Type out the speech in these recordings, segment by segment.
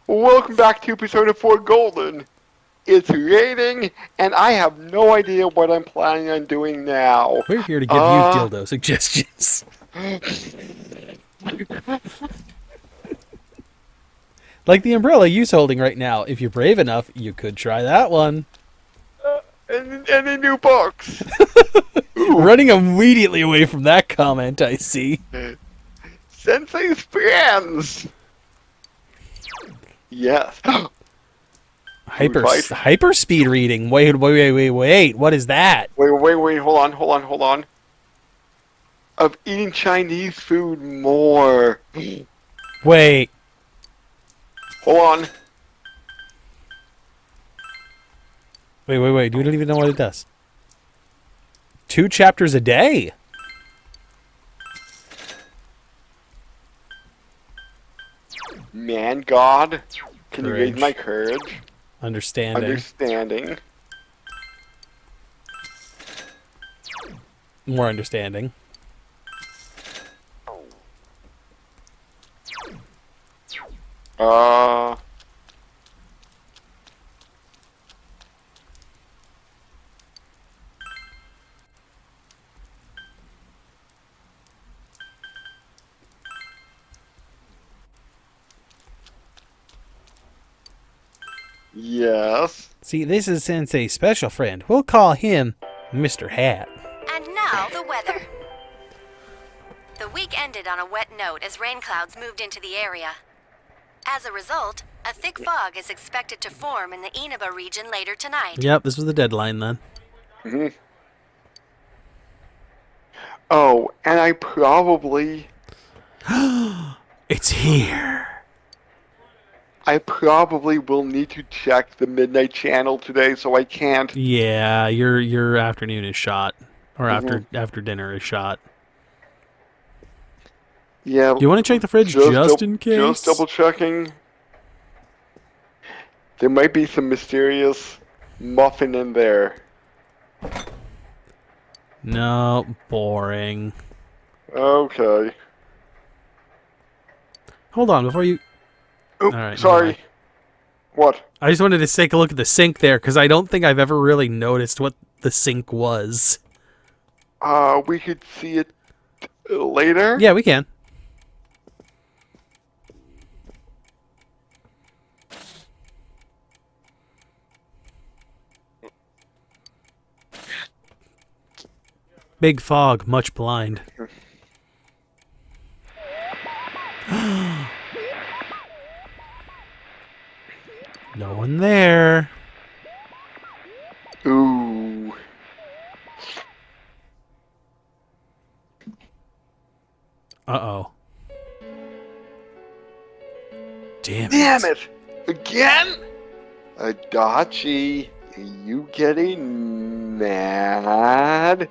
Welcome back to Persona 4 Golden. It's raining, and I have no idea what I'm planning on doing now. We're here to give you dildo suggestions. Like the umbrella you's holding right now. If you're brave enough, you could try that one. And any new books? Running immediately away from that comment, I see. Sensei's friends! Yes. Hyper speed reading. Wait. What is that? Wait, hold on. Of eating Chinese food more. Wait. Hold on. Wait. You don't even know what it does. 2 chapters a day? Man, God, can you Courage. raise my courage? Understanding. More understanding. Yes. See, this is Sensei's special friend. We'll call him Mr. Hat. And now, the weather. The week ended on a wet note as rain clouds moved into the area. As a result, a thick fog is expected to form in the Inaba region later tonight. Yep, this was the deadline then. Mm-hmm. Oh, and I probably... It's here. I probably will need to check the Midnight Channel today, so I can't... Yeah, your afternoon is shot. Or after dinner is shot. Yeah. You want to check the fridge just in case? Just double checking. There might be some mysterious muffin in there. No, boring. Okay. Hold on, before you... Oops, All right, sorry. What? I just wanted to take a look at the sink there, because I don't think I've ever really noticed what the sink was. We could see it later? Yeah, we can. Big fog, much blind. No one there. Ooh. Uh-oh. Damn it! Again? Adachi, you getting mad?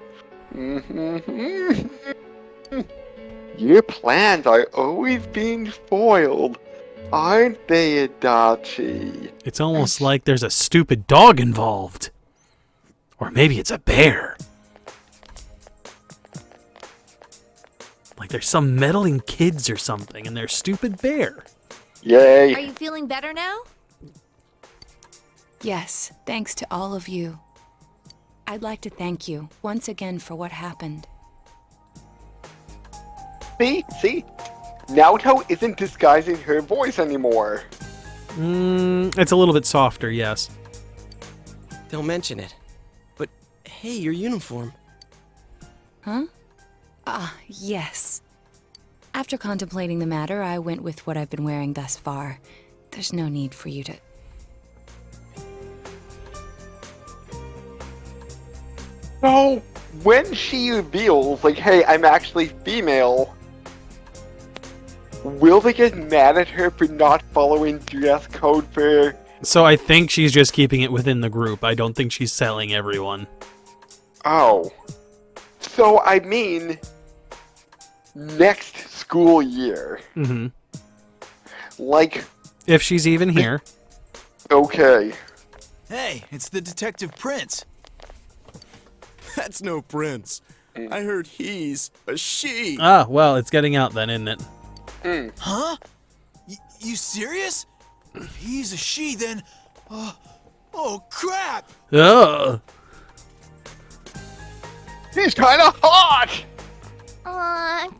Your plans are always being foiled, aren't they, Adachi? It's almost like there's a stupid dog involved. Or maybe it's a bear. Like there's some meddling kids or something, and their stupid bear. Yay. Are you feeling better now? Yes, thanks to all of you. I'd like to thank you once again for what happened. See? Naoto isn't disguising her voice anymore. It's a little bit softer, yes. Don't mention it. But hey, your uniform. Huh? Yes. After contemplating the matter, I went with what I've been wearing thus far. There's no need for you to... So, when she reveals, like, hey, I'm actually female, will they get mad at her for not following dress code for... So I think she's just keeping it within the group. I don't think she's selling everyone. Oh. So, I mean, next school year. Mm-hmm. Like... If she's even here. Okay. Hey, it's the Detective Prince. That's no prince. I heard he's a she. Ah, well, it's getting out then, isn't it? Huh? You serious? If he's a she, then... oh, crap! Ugh. He's kind of hot!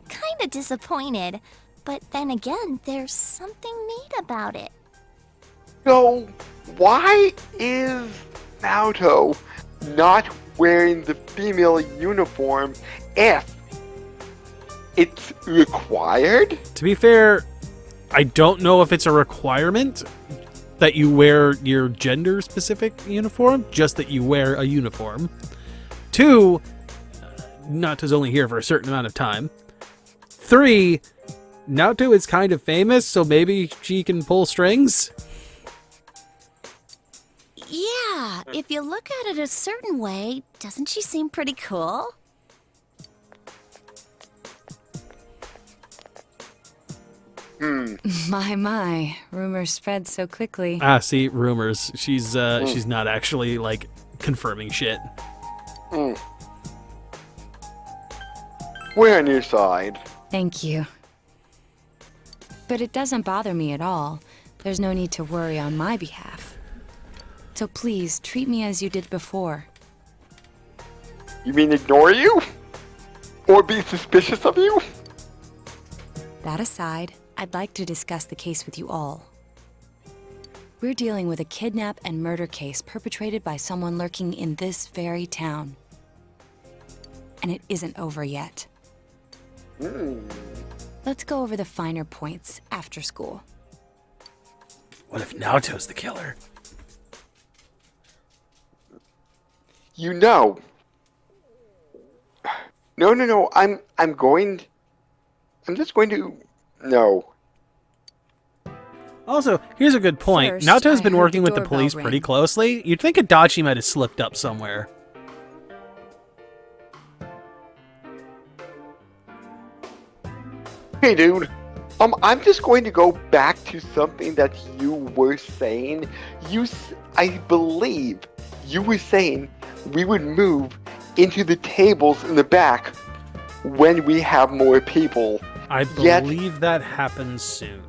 Kinda disappointed. But then again, there's something neat about it. So, why is Naoto not wearing the female uniform if it's required? To be fair, I don't know if it's a requirement that you wear your gender-specific uniform, just that you wear a uniform. 2, Naoto's only here for a certain amount of time. 3, Naoto is kind of famous, so maybe she can pull strings. Yeah, if you look at it a certain way, doesn't she seem pretty cool? My, rumors spread so quickly. Ah, see, rumors. She's not actually, like, confirming shit. We're on your side. Thank you. But it doesn't bother me at all. There's no need to worry on my behalf. So please, treat me as you did before. You mean ignore you? Or be suspicious of you? That aside, I'd like to discuss the case with you all. We're dealing with a kidnap and murder case perpetrated by someone lurking in this very town. And it isn't over yet. Let's go over the finer points after school. What if Naoto's the killer? You know. No. I'm just going to. No. Also, here's a good point. First, Naoto's I been heard working the with the doorbell police ring. pretty closely. You'd think Adachi might have slipped up somewhere. Hey, dude. I'm just going to go back to something that you were saying. I believe you were saying we would move into the tables in the back when we have more people. I Yet- believe that happens soon.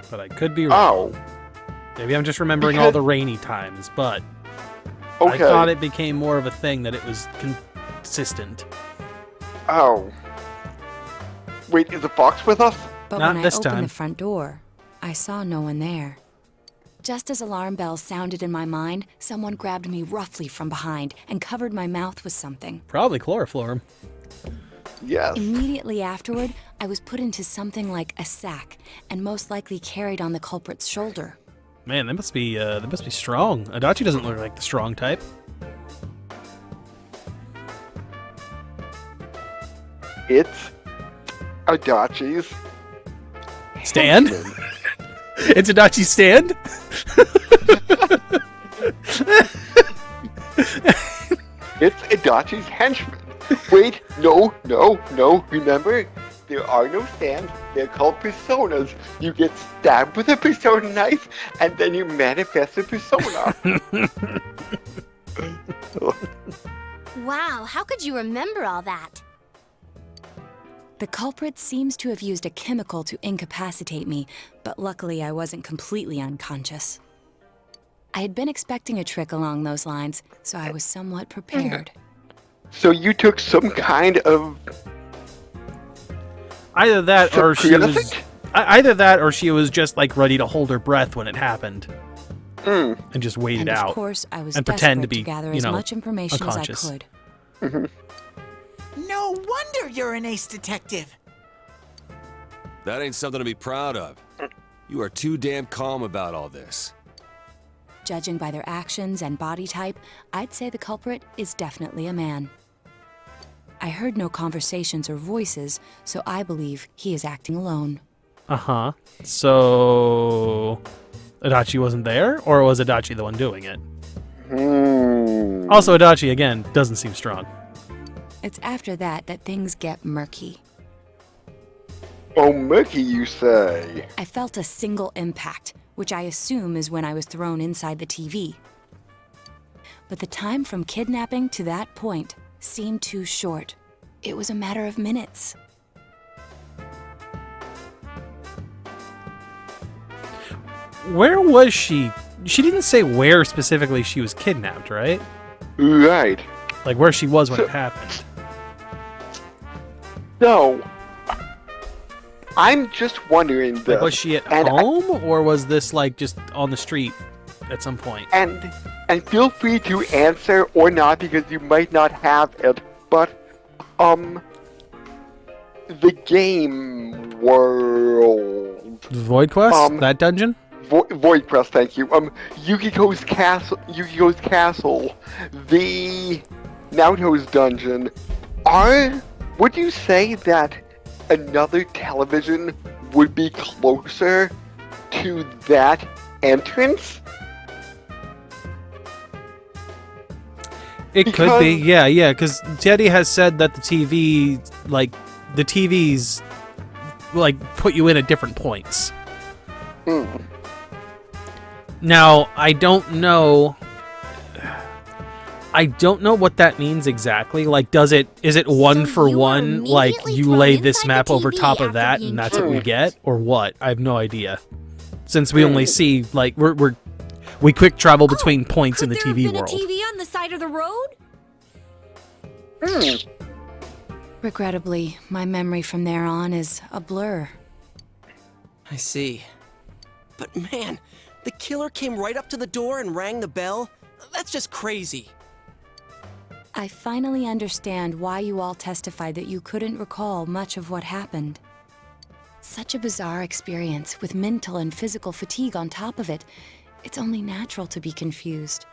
But I could be wrong. Oh, Maybe I'm just remembering all the rainy times, but I okay. thought it became more of a thing that it was consistent. Oh. Wait, is the fox with us? But Not when I this opened time. the front door, I saw no one there. Just as alarm bells sounded in my mind, someone grabbed me roughly from behind and covered my mouth with something. Probably chloroform. Yes. Immediately afterward, I was put into something like a sack and most likely carried on the culprit's shoulder. Man, they must be strong. Adachi doesn't look like the strong type. It's Adachi's. Stand? It's Adachi's stand? It's Adachi's henchman. Wait, no. Remember, there are no stands. They're called personas. You get stabbed with a persona knife, and then you manifest a persona. Wow, how could you remember all that? The culprit seems to have used a chemical to incapacitate me, but luckily I wasn't completely unconscious. I had been expecting a trick along those lines, so I was somewhat prepared. So you took some kind of Either that or she was Suppressant? either that or she was just like ready to hold her breath when it happened. Hmm. And just wait And it out. of course, I was and desperate pretend to be, gather you as know, much information unconscious. as I could. No wonder you're an ace detective. That ain't something to be proud of. You are too damn calm about all this. Judging by their actions and body type, I'd say the culprit is definitely a man. I heard no conversations or voices, so I believe he is acting alone. Uh-huh. So Adachi wasn't there, or was Adachi the one doing it? Also, Adachi, again, doesn't seem strong. It's after that that things get murky. Oh, murky, you say? I felt a single impact, which I assume is when I was thrown inside the TV. But the time from kidnapping to that point seemed too short. It was a matter of minutes. where was she? She didn't say where specifically she was kidnapped, right? Right. Like where she was when it happened. So, I'm just wondering this. Like, was she at and home, or was this like just on the street at some point? And feel free to answer or not because you might not have it. But the game world. Void Quest? That dungeon? Void Quest, thank you. Yukiko's castle, the Naoto's dungeon. Would you say that another television would be closer to that entrance? It could be, yeah, because Teddy has said that the TVs, put you in at different points. Now, I don't know what that means exactly. Like, is it one for one? Like, you lay this map over top of that, and that's what we get, or what? I have no idea. Since we only see we quick travel between points in the TV world. Could there have been a TV on the side of the road? Regrettably, my memory from there on is a blur. I see. But man, the killer came right up to the door and rang the bell? That's just crazy. I finally understand why you all testified that you couldn't recall much of what happened. Such a bizarre experience, with mental and physical fatigue on top of it. It's only natural to be confused.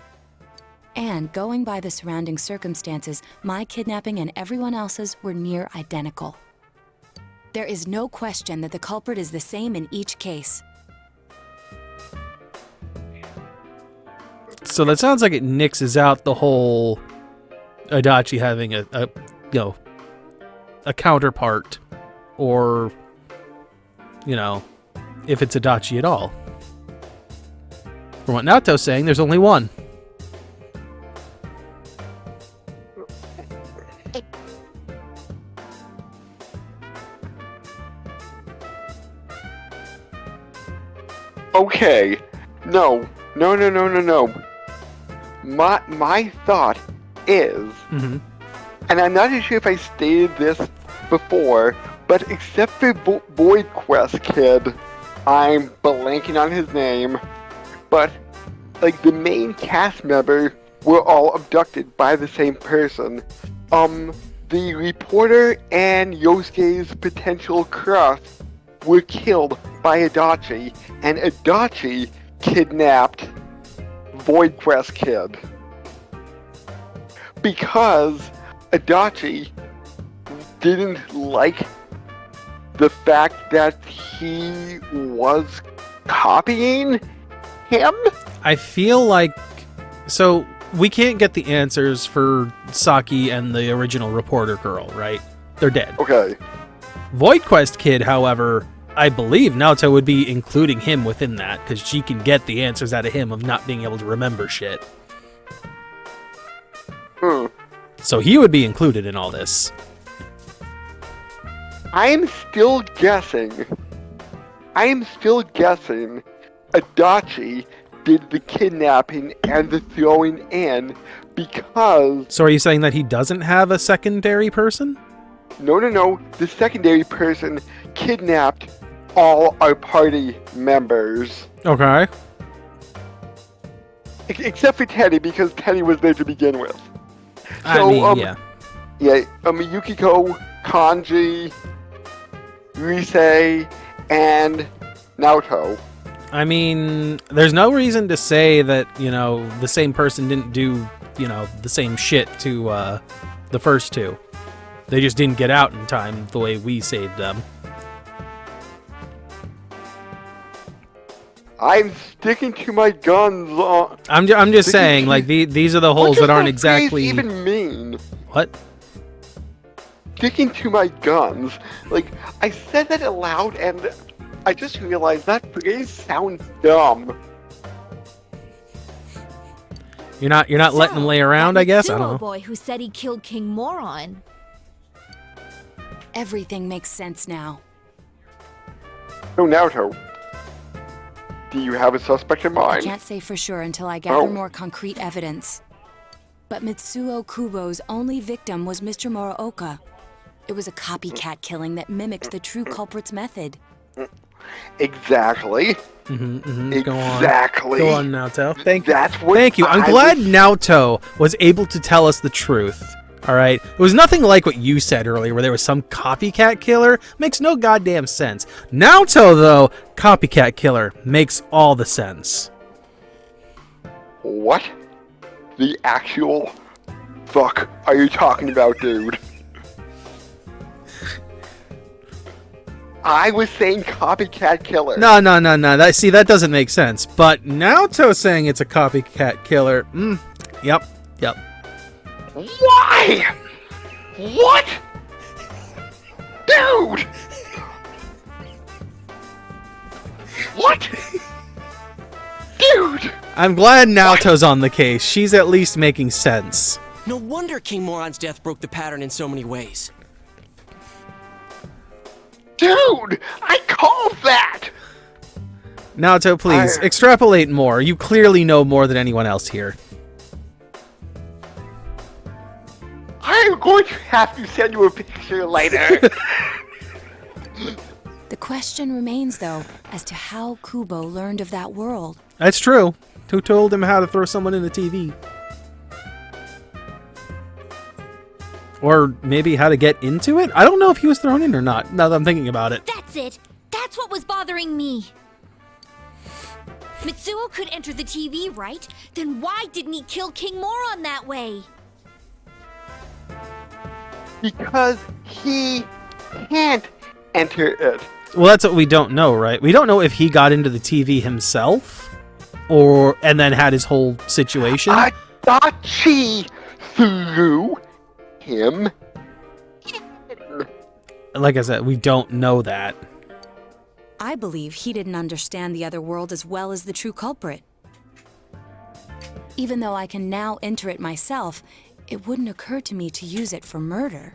And going by the surrounding circumstances, my kidnapping and everyone else's were near identical. There is no question that the culprit is the same in each case. So that sounds like it nixes out the whole Adachi having a counterpart, or if it's Adachi at all. From what Naoto's saying, there's only one. Okay. No. My thought is, and I'm not sure if I stated this before, but except for Void Quest Kid, I'm blanking on his name, but the main cast member were all abducted by the same person. The reporter and Yosuke's potential crush were killed by Adachi, and Adachi kidnapped Void Quest Kid. Because Adachi didn't like the fact that he was copying him? I feel like... So, we can't get the answers for Saki and the original reporter girl, right? They're dead. Okay. Void Quest Kid, however, I believe Naoto would be including him within that, because she can get the answers out of him of not being able to remember shit. So he would be included in all this. I'm still guessing Adachi did the kidnapping and the throwing in because... So are you saying that he doesn't have a secondary person? No. The secondary person kidnapped all our party members. Okay. Except for Teddy, because Teddy was there to begin with. Yeah. Yeah, Yukiko, Kanji, Rise, and Naoto. I mean, there's no reason to say that, the same person didn't do, the same shit to the first two. They just didn't get out in time the way we saved them. I'm sticking to my guns. I'm just saying, these are the holes that aren't exactly... What does that phrase even mean? What? Sticking to my guns. I said that aloud, and I just realized that phrase sounds dumb. You're not letting him lay around, I guess? I don't know. Boy who said he killed King Moron. Everything makes sense now. No, Naoto. Do you have a suspect in I mind? can't say for sure until I gather Oh. more concrete evidence. But Mitsuo Kubo's only victim was Mr. Muraoka. It was a copycat killing that mimicked the true culprit's method. Exactly. Go on. Exactly. Go on, Naoto. Thank you. That's what Thank you. I'm I glad was- Naoto was able to tell us the truth. All right. It was nothing like what you said earlier, where there was some copycat killer. Makes no goddamn sense. Naoto, though, copycat killer makes all the sense. What? The actual fuck are you talking about, dude? I was saying copycat killer. No. That doesn't make sense. But Naoto saying it's a copycat killer. Yep. Why? What? Dude! What? Dude! I'm glad Naoto's on the case. She's at least making sense. No wonder King Moron's death broke the pattern in so many ways. Dude! I called that! Naoto, please, extrapolate more. You clearly know more than anyone else here. I'm going to have to send you a picture later. The question remains, though, as to how Kubo learned of that world. That's true. Who told him how to throw someone in the TV? Or maybe how to get into it? I don't know if he was thrown in or not, now that I'm thinking about it. That's it. That's what was bothering me. Mitsuo could enter the TV, right? Then why didn't he kill King Moron that way? Because he can't enter it. Well, that's what we don't know, right? We don't know if he got into the TV himself, and then had his whole situation. I thought she threw him in. Like I said, we don't know that. I believe he didn't understand the other world as well as the true culprit. Even though I can now enter it myself, it wouldn't occur to me to use it for murder.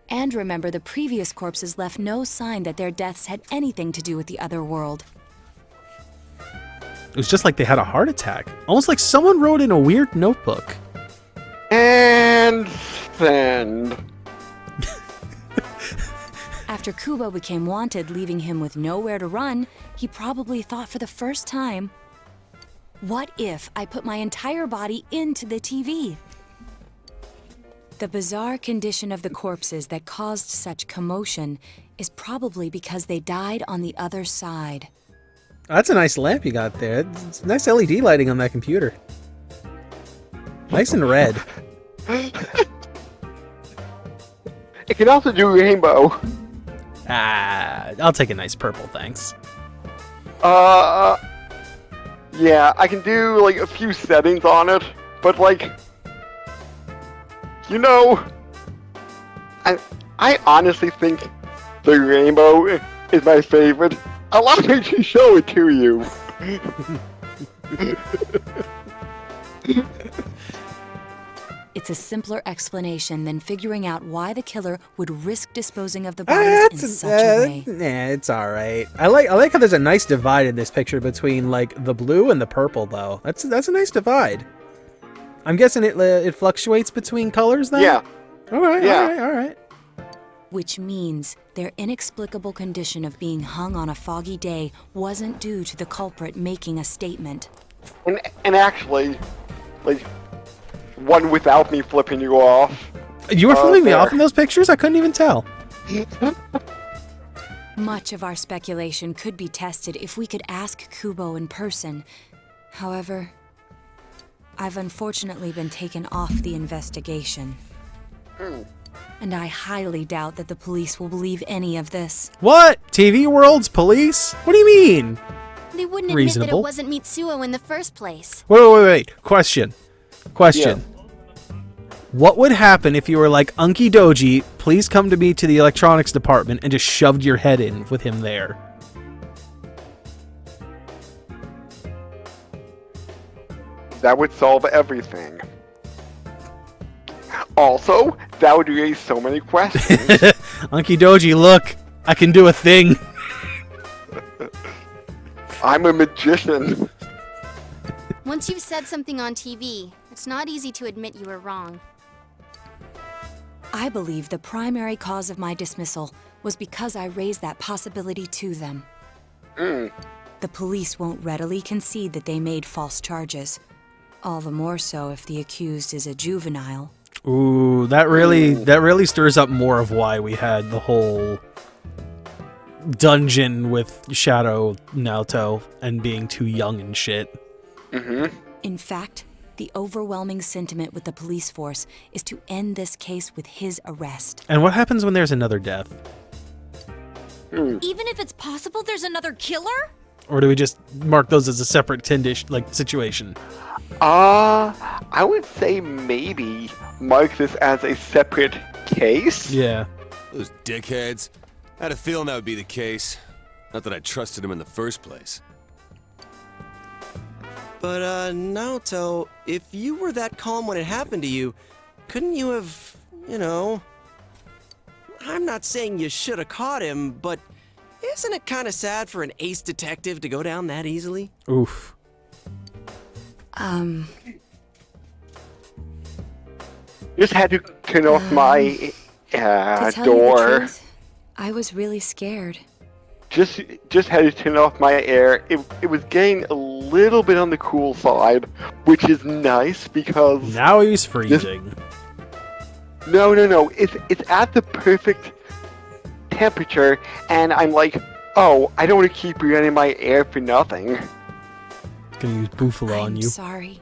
And remember, the previous corpses left no sign that their deaths had anything to do with the other world. It was just like they had a heart attack. Almost like someone wrote in a weird notebook. And send. After Kubo became wanted, leaving him with nowhere to run, he probably thought for the first time, what if I put my entire body into the TV? The bizarre condition of the corpses that caused such commotion is probably because they died on the other side. That's a nice lamp you got there. It's nice LED lighting on that computer. Nice and red. It can also do rainbow. I'll take a nice purple, thanks. Yeah, I can do like a few settings on it, but like, you know, I honestly think the rainbow is my favorite. Allow me to show it to you. It's a simpler explanation than figuring out why the killer would risk disposing of the bodies in such a way. Nah, it's alright. I like how there's a nice divide in this picture between like the blue and the purple though. That's a nice divide. I'm guessing it fluctuates between colors then? Yeah. Alright, Yeah. alright. Which means their inexplicable condition of being hung on a foggy day wasn't due to the culprit making a statement. And actually, like, one without me flipping you off. You were flipping me there. off in those pictures? I couldn't even tell. Much of our speculation could be tested if we could ask Kubo in person. However, I've unfortunately been taken off the investigation. And I highly doubt that the police will believe any of this. What? TV World's police? What do you mean? They wouldn't admit that Reasonable. it wasn't Mitsuo in the first place. Wait. Question. What would happen if you were like, Unky Doji, please come to me to the electronics department, and just shoved your head in with him there? That would solve everything. Also, that would raise so many questions. Unky Doji, look, I can do a thing. I'm a magician. Once you've said something on TV, it's not easy to admit you were wrong. I believe the primary cause of my dismissal was because I raised that possibility to them. The police won't readily concede that they made false charges. All the more so if the accused is a juvenile. Ooh, that really stirs up more of why we had the whole dungeon with Shadow Naoto and being too young and shit. In fact, the overwhelming sentiment with the police force is to end this case with his arrest. And what happens when there's another death? Even if it's possible there's another killer? Or do we just mark those as a separate situation? I would say maybe mark this as a separate case. Yeah. Those dickheads. I had a feeling that would be the case. Not that I trusted him in the first place. But, Naoto, if you were that calm when it happened to you, couldn't you have, I'm not saying you should have caught him, but isn't it kind of sad for an ace detective to go down that easily? Oof. Just had to turn off my To tell you the door. truth, I was really scared. Just had to turn off my air. It was getting a little bit on the cool side, which is nice because Now he's freezing. no. It's at the perfect temperature, and I'm like, oh, I don't want to keep running my air for nothing. Gonna use Buffalo on I'm you. sorry.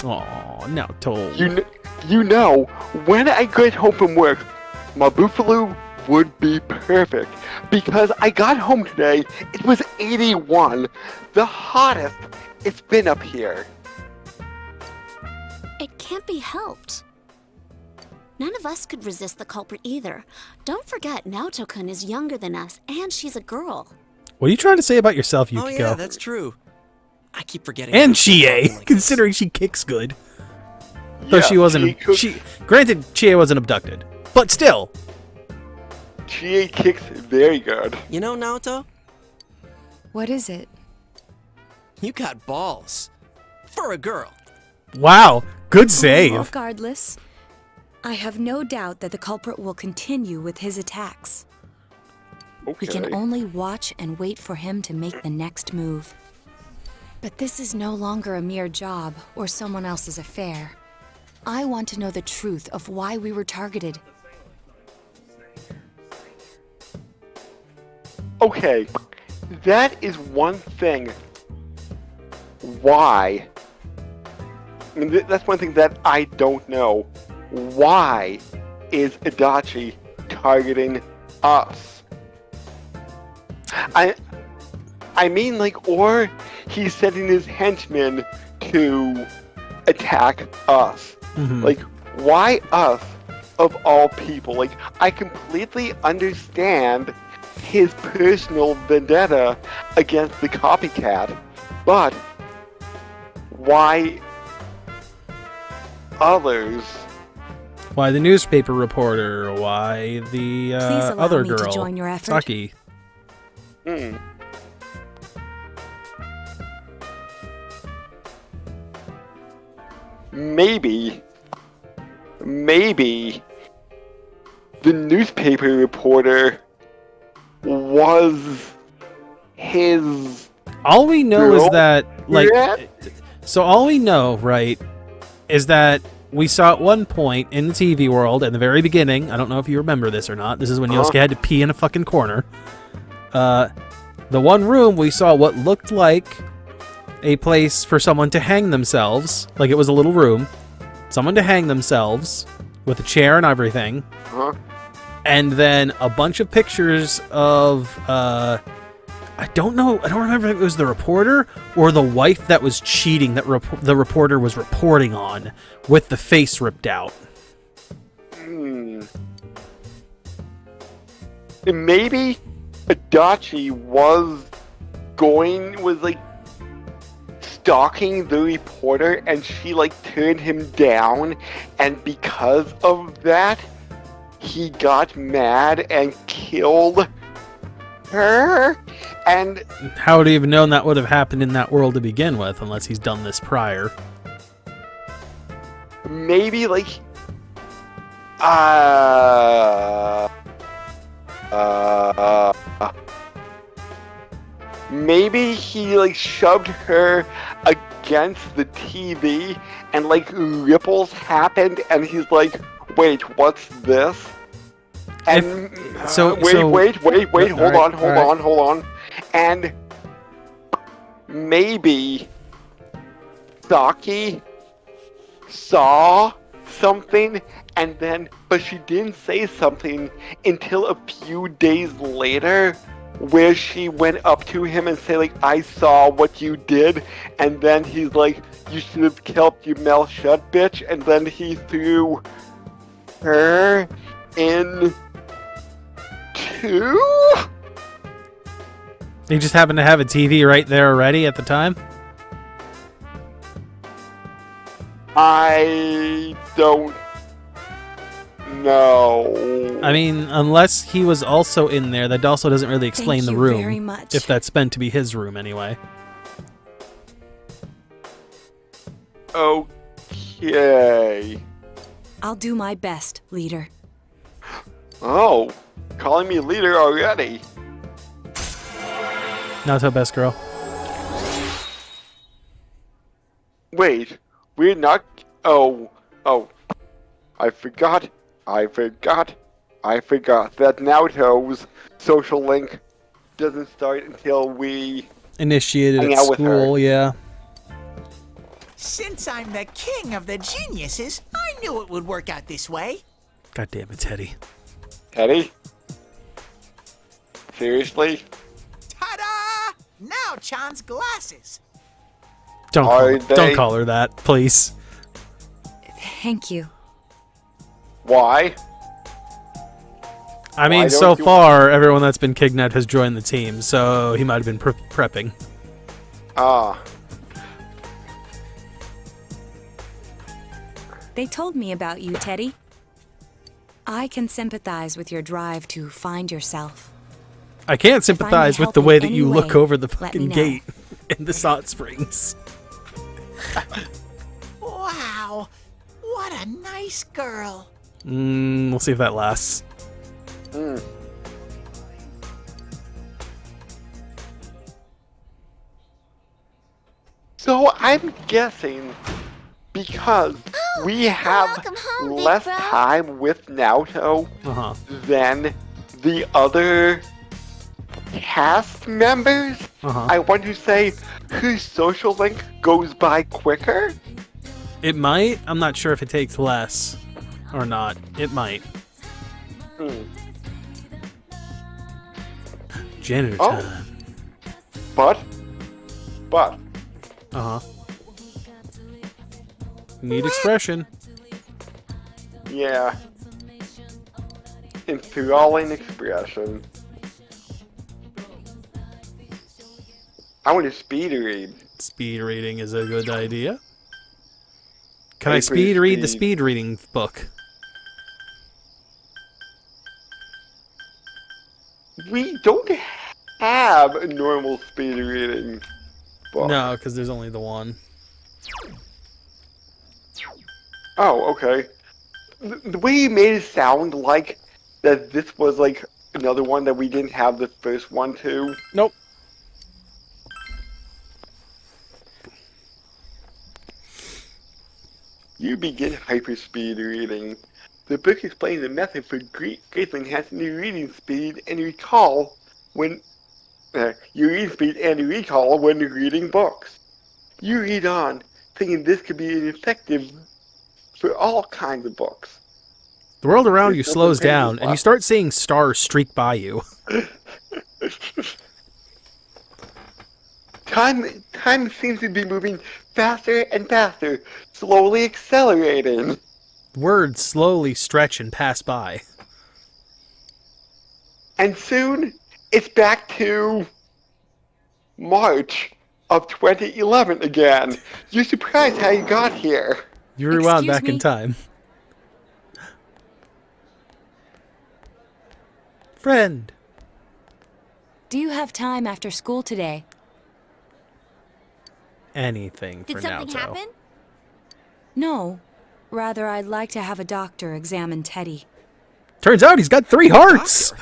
Aw, Naoto. You know, when I get home from work, my Buffalo would be perfect because I got home today. It was 81, the hottest it's been up here. It can't be helped. None of us could resist the culprit either. Don't forget, Naoto-kun is younger than us, and she's a girl. What are you trying to say about yourself, Yukiko? Oh, yeah, that's true. I keep forgetting. And how she's Chie, talking like considering she kicks good. Though she wasn't. Chie Granted, Chie wasn't abducted, but still. Chie kicks very good. this. You know, Naoto, What is it? you got balls. For a girl. Wow, good save. Regardless, I have no doubt that the culprit will continue with his attacks. Okay. We can only watch and wait for him to make the next move. But this is no longer a mere job or someone else's affair. I want to know the truth of why we were targeted. Okay, that is one thing. Why? I mean, that's one thing that I don't know. Why is Adachi targeting us? I mean, like, or he's sending his henchmen to attack us. Like, why us of all people? Like, I completely understand his personal vendetta against the copycat, but why others? Why the newspaper reporter? Why the Please allow other me girl? to join your effort. Saki. Maybe the newspaper reporter was his. All we know is that, like, Yeah. so all we know, right, is that we saw at one point in the TV world, at the very beginning, I don't know if you remember this or not, this is when Yosuke had to pee in a fucking corner. The one room we saw what looked like a place for someone to hang themselves, like it was a little room, someone to hang themselves with a chair and everything. And then a bunch of pictures of, I don't remember if it was the reporter or the wife that was cheating that the reporter was reporting on with the face ripped out. Maybe Adachi was like stalking the reporter, and she like turned him down, and because of that, he got mad and killed her. And How would he have known that would have happened in that world to begin with, unless he's done this prior? maybe like uh uh maybe he like shoved her against the TV and like ripples happened and he's like, wait, what's this? And wait, hold on. And maybe Saki saw something and then, but she didn't say something until a few days later, where she went up to him and say like, I saw what you did, and then he's like, you should have kept your mouth shut, bitch, and then he threw her in two? He just happened to have a TV right there already at the time? I don't know. I mean, unless he was also in there, that also doesn't really explain Thank the you room. very much. If that's meant to be his room anyway. Okay. I'll do my best, leader. Oh, calling me leader already. Naoto, best girl. Wait, we're not. Oh. I forgot that Naoto's social link doesn't start until we Initiated hang at out with school, her. yeah. Since I'm the king of the geniuses, I knew it would work out this way. God damn it, Teddy. Teddy? Seriously? Ta-da! Now Chan's glasses. Don't call her that, please. Thank you. Why? I mean, Why so don't you- far, everyone that's been kidnapped has joined the team, so he might have been prepping. Ah. They told me about you, Teddy. I can sympathize with your drive to find yourself. I can't If I may sympathize with help the in way that any you look way, over the let me fucking know. gate in the Hot Springs. Wow, what a nice girl. We'll see if that lasts. So I'm guessing because we have welcome home, big less bro. time with Naoto Uh-huh. than the other cast members, Uh-huh. I want to say whose social link goes by quicker. It might. I'm not sure if it takes less or not. It might. Janitor Oh. time. But Uh-huh. Need expression. yeah, enthralling expression. I want to speed read. Speed reading is a good idea. Can I Hyper speed read the speed. speed reading book? We don't have a normal speed reading book. No, because there's only the one. Oh, okay. The way you made it sound like that this was like another one that we didn't have the first one to. Nope. You begin hyperspeed reading. The book explains the method for greatly enhancing your reading speed and recall when your reading speed and recall when reading books. You read on, thinking this could be effective for all kinds of books. The world around you There's slows something down, pages and you left. start seeing stars streak by you. Time seems to be moving faster and faster, slowly accelerating. Words slowly stretch and pass by. And soon, it's back to March of 2011 again. You're surprised how you got here. You rewound Excuse back in me? time. Friend. Do you have time after school today? Anything for Did something Naoto. happen? No. Rather, I'd like to have a doctor examine Teddy. Turns out he's got 3 hearts.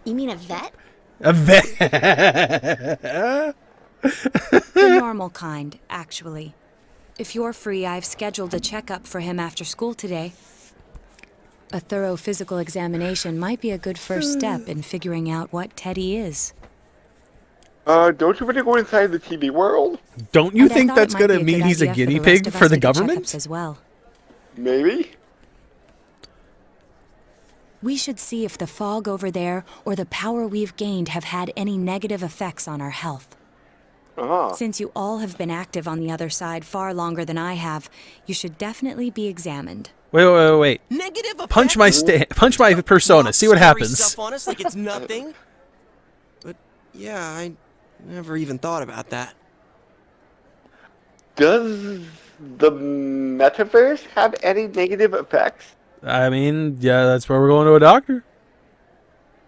You mean a vet? A vet. The normal kind, actually. If you're free, I've scheduled a checkup for him after school today. A thorough physical examination might be a good first step in figuring out what Teddy is. Don't you want to go inside the TV world? Don't you And I think thought that's it might going to be a mean good he's a idea guinea the rest pig of for us the to get checkups government? as well. Maybe. We should see if the fog over there or the power we've gained have had any negative effects on our health. Since you all have been active on the other side far longer than I have, you should definitely be examined. Wait. Negative effects? Punch my persona. See what Scary happens. Stuff on us like it's nothing. But yeah, I never even thought about that. Does the metaverse have any negative effects? I mean, yeah, that's where we're going to a doctor.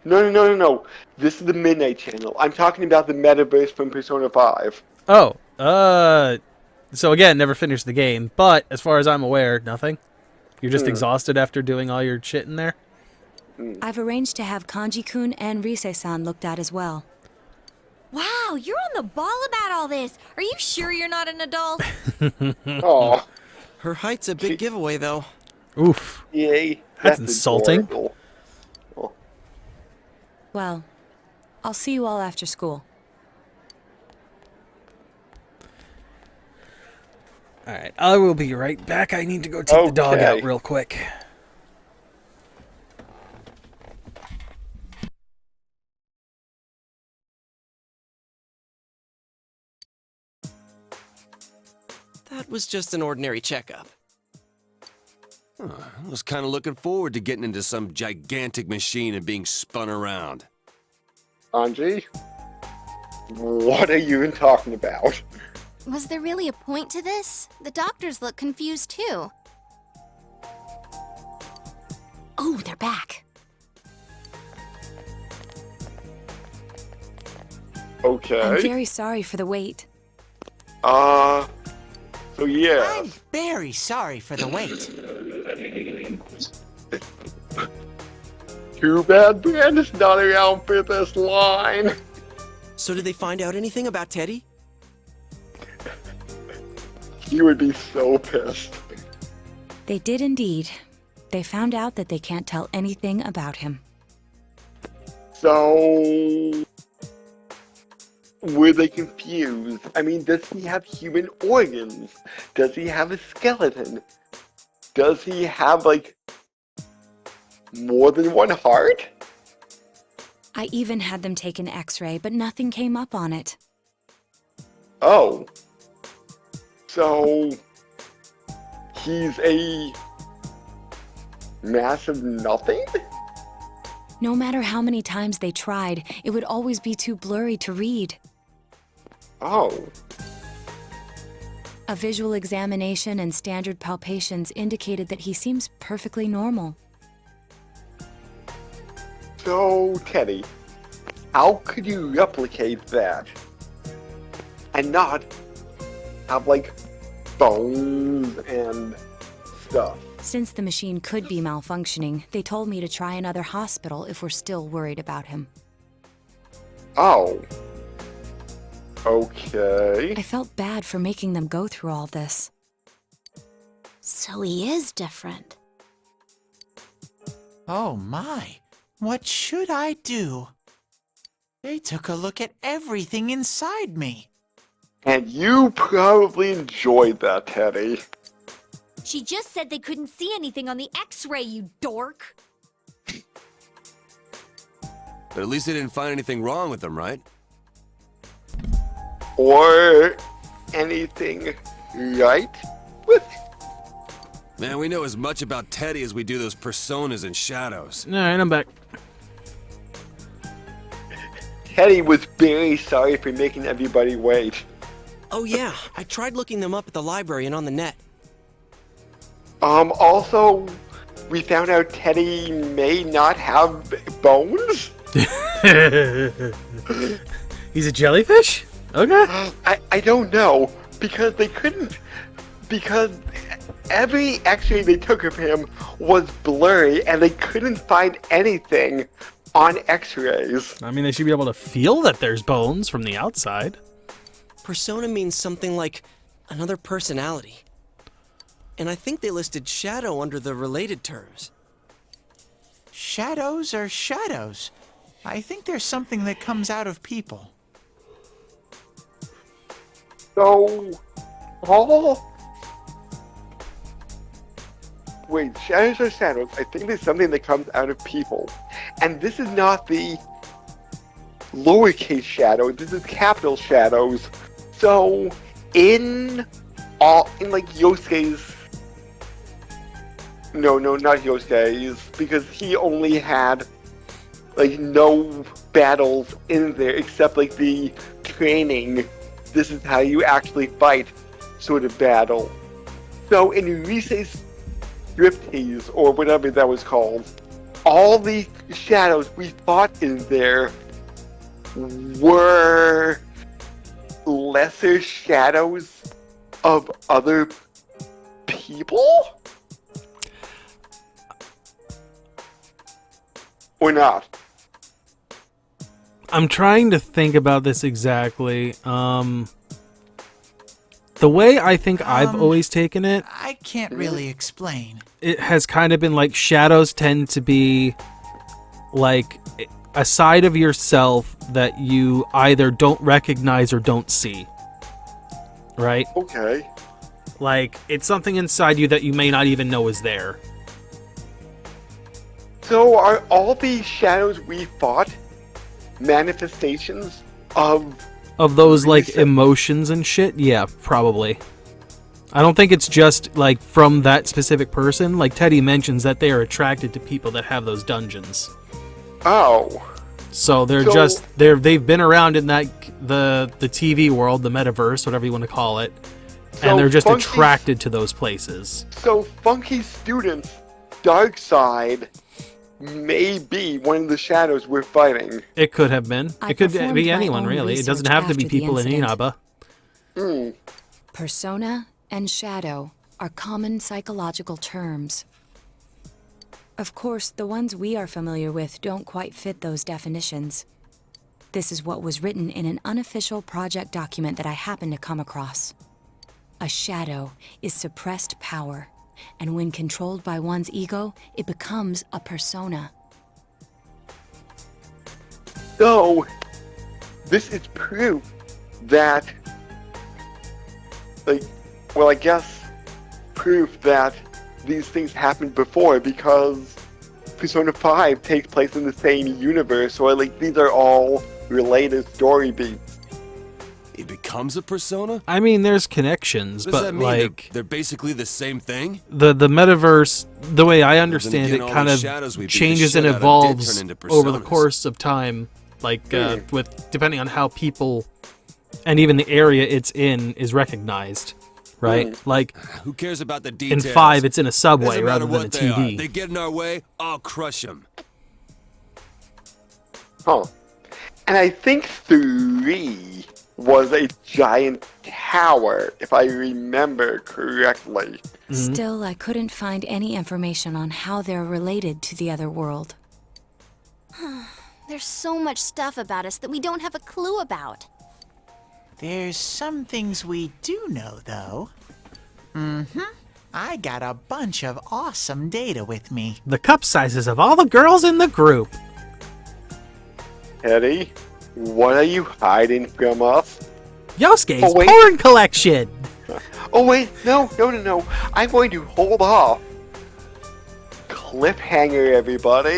No. This is the Midnight Channel. I'm talking about the metaverse from Persona 5. Oh, so again, never finished the game, but as far as I'm aware, nothing. You're just exhausted after doing all your shit in there? I've arranged to have Kanji-kun and Rise-san looked at as well. Wow, you're on the ball about all this. Are you sure you're not an adult? Oh, Her height's a big giveaway, though. Oof. yay. That's insulting. adorable. Oh. Well, I'll see you all after school. Alright, I will be right back. I need to go take the dog out Okay. real quick. That was just an ordinary checkup. I was kind of looking forward to getting into some gigantic machine and being spun around. Anji, what are you even talking about? Was there really a point to this? The doctors look confused too. Oh, they're back. Okay. I'm very sorry for the wait. So yeah. I'm very sorry for the wait. Too bad Brandon's not around for this line. So did they find out anything about Teddy? He would be so pissed. They did indeed. They found out that they can't tell anything about him. So... were they confused? I mean, does he have human organs? Does he have a skeleton? Does he have, like, more than one heart? I even had them take an x-ray, but nothing came up on it. Oh. So... he's a... massive nothing? No matter how many times they tried, it would always be too blurry to read. Oh. A visual examination and standard palpations indicated that he seems perfectly normal. So, Teddy, how could you replicate that? And not have, like, bones and stuff? Since the machine could be malfunctioning, they told me to try another hospital if we're still worried about him. Oh. Okay. I felt bad for making them go through all this. So he is different. Oh my, what should I do? They took a look at everything inside me. And you probably enjoyed that, Teddy. She just said they couldn't see anything on the x-ray, you dork. But at least they didn't find anything wrong with them, right? Or anything right with Man, we know as much about Teddy as we do those personas and shadows. Alright, I'm back. Teddy was very sorry for making everybody wait. Oh yeah, I tried looking them up at the library and on the net. Also, we found out Teddy may not have bones. He's a jellyfish? Okay. I don't know, because they couldn't, because every x-ray they took of him was blurry and they couldn't find anything on x-rays. I mean, they should be able to feel that there's bones from the outside. Persona means something like another personality. And I think they listed shadow under the related terms. Shadows are shadows. I think there's something that comes out of people. So, wait, shadows are shadows. I think there's something that comes out of people. And this is not the lowercase shadow, this is capital shadows. So, in like Yosuke's, no, not Yosuke's, because he only had like no battles in there except like the training, this is how you actually fight sort of battle. So in Rise's striptease, or whatever that was called, all the shadows we fought in there were lesser shadows of other people? Or not? I'm trying to think about this exactly. The way I think I've always taken it, I can't really explain. it has kind of been like shadows tend to be like a side of yourself that you either don't recognize or don't see. Right? Okay. Like, it's something inside you that you may not even know is there. So are all these shadows we fought manifestations of Of those, like, Rise? emotions and shit? Yeah, probably. I don't think it's just, like, from that specific person. Like, Teddy mentions that they are attracted to people that have those dungeons. Oh. So they're So- just they've been around in that the TV world, the metaverse, whatever you want to call it, So and they're just Funky's- attracted to those places. So Funky Student's dark side may be one of the shadows we're fighting. It could have been. I It could performed be my anyone, own really. It doesn't research have to be after the people in incident. Inaba. Hmm. Persona and shadow are common psychological terms. Of course, the ones we are familiar with don't quite fit those definitions. This is what was written in an unofficial project document that I happened to come across. A shadow is suppressed power, and when controlled by one's ego, it becomes a persona. So, this is proof that, like, well, I guess proof that these things happened before, because Persona 5 takes place in the same universe, or like these are all related story beats. It becomes a persona? I mean, there's connections, What does but that mean? like They're basically the same thing? the metaverse, the way I understand again, it, all kind the of shadows we beat the changes shit and out of did evolves turn into over the personas. course of time. Like with depending on how people and even the area it's in is recognized, right? Like Who cares about the in details? 5, it's in a subway Doesn't matter rather than a what they are. TV. They get in our way, I'll crush them. Huh. And I think 3 was a giant tower, if I remember correctly. Still, I couldn't find any information on how they're related to the other world. There's so much stuff about us that we don't have a clue about. There's some things we do know, though. I got a bunch of awesome data with me. The cup sizes of all the girls in the group. Eddie, what are you hiding from us? Yosuke's Oh, wait. porn collection. Oh wait, no. I'm going to hold off. Cliffhanger, everybody.